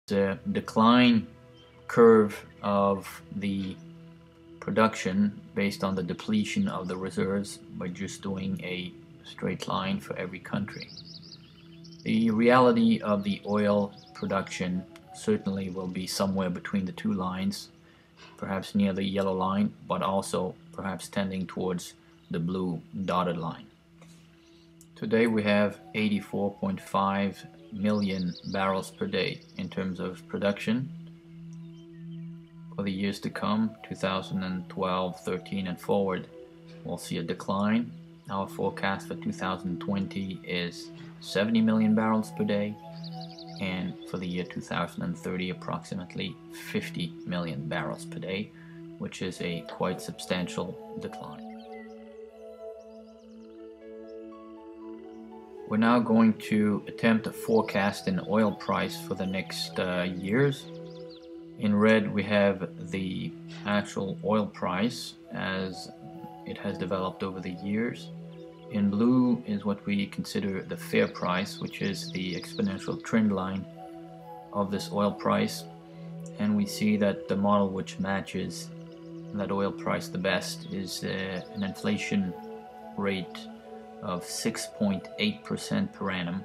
The decline curve of the production based on the depletion of the reserves by just doing a straight line for every country. The reality of the oil production certainly will be somewhere between the two lines, perhaps near the yellow line, but also perhaps tending towards the blue dotted line. Today we have 84.5 million barrels per day in terms of production. For the years to come, 2012, 13 and forward, we'll see a decline. Our forecast for 2020 is 70 million barrels per day, and for the year 2030 approximately 50 million barrels per day, which is a quite substantial decline. We're now going to attempt to forecast an oil price for the next years. In red we have the actual oil price as it has developed over the years. In blue is what we consider the fair price, which is the exponential trend line of this oil price. And we see that the model which matches that oil price the best is an inflation rate of 6.8% per annum,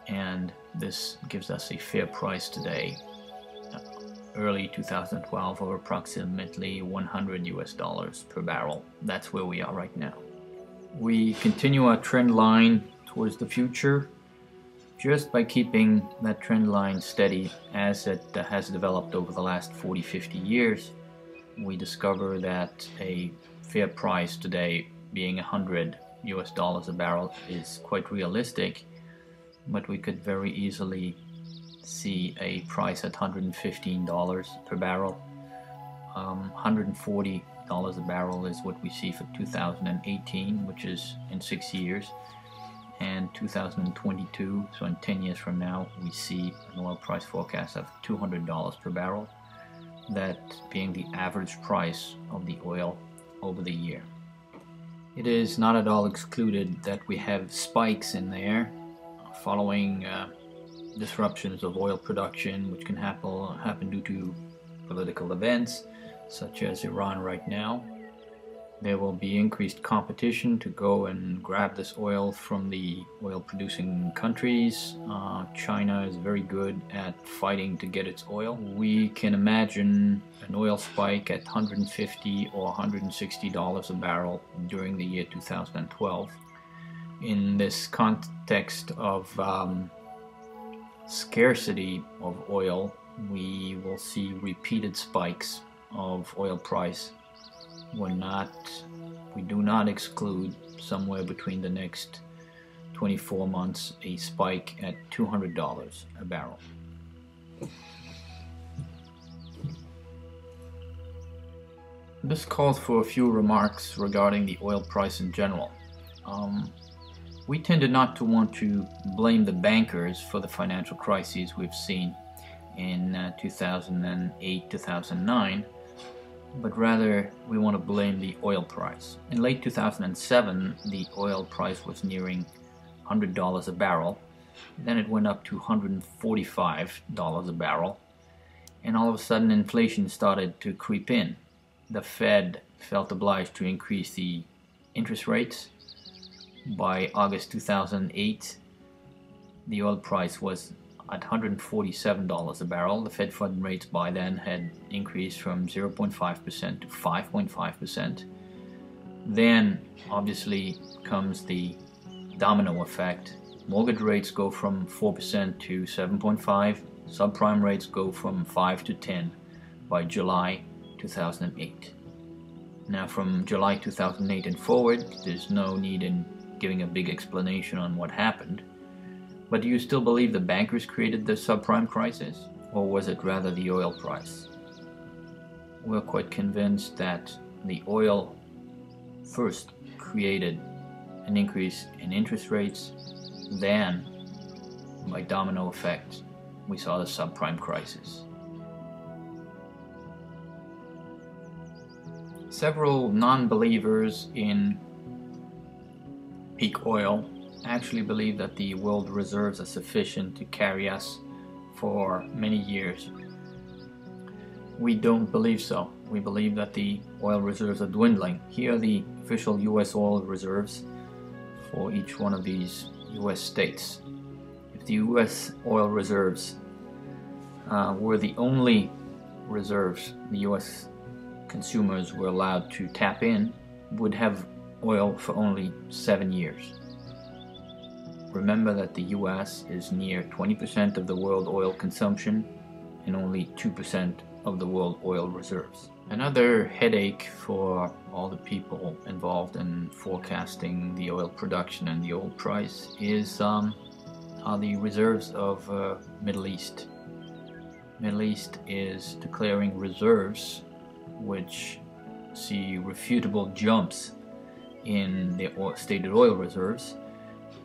and this gives us a fair price today, early 2012, of approximately $100 per barrel. That's where we are right now. We continue our trend line towards the future just by keeping that trend line steady as it has developed over the last 40-50 years. We discover that a fair price today, being $100 a barrel, is quite realistic, but we could very easily see a price at $115 per barrel. $140 a barrel is what we see for 2018, which is in 6 years, and 2022, so in 10 years from now, we see an oil price forecast of $200 per barrel, that being the average price of the oil over the year. It is not at all excluded that we have spikes in there following disruptions of oil production, which can happen due to political events such as Iran right now. There will be increased competition to go and grab this oil from the oil producing countries. China is very good at fighting to get its oil. We can imagine an oil spike at $150 or $160 a barrel during the year 2012. In this context of scarcity of oil, we will see repeated spikes of oil price. We do not exclude somewhere between the next 24 months a spike at $200 a barrel. This calls for a few remarks regarding the oil price in general. We tended not to want to blame the bankers for the financial crises we've seen in 2008, 2009, but rather we want to blame the oil price. In late 2007, the oil price was nearing $100 a barrel. Then it went up to $145 a barrel, and all of a sudden inflation started to creep in. The Fed felt obliged to increase the interest rates. By August 2008, the oil price was at $147 a barrel. The Fed fund rates by then had increased from 0.5% to 5.5%. Then obviously comes the domino effect. Mortgage rates go from 4% to 7.5%. Subprime rates go from 5 to 10 by July 2008. Now from July 2008 and forward, there's no need in giving a big explanation on what happened. But do you still believe the bankers created the subprime crisis? Or was it rather the oil price? We're quite convinced that the oil first created an increase in interest rates, then by domino effect we saw the subprime crisis. Several non-believers in peak oil actually believe that the world reserves are sufficient to carry us for many years. We don't believe so. We believe that the oil reserves are dwindling. Here are the official U.S. oil reserves for each one of these U.S. states. If the U.S. oil reserves were the only reserves the U.S. consumers were allowed to tap in, would have oil for only 7 years. Remember that the U.S. is near 20% of the world oil consumption and only 2% of the world oil reserves. Another headache for all the people involved in forecasting the oil production and the oil price is are the reserves of Middle East. Middle East is declaring reserves which see refutable jumps in the stated oil reserves,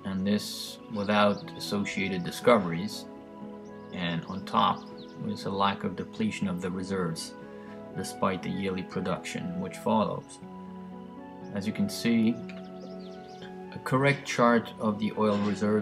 and this without associated discoveries, and on top is a lack of depletion of the reserves despite the yearly production which follows. As you can see, a correct chart of the oil reserves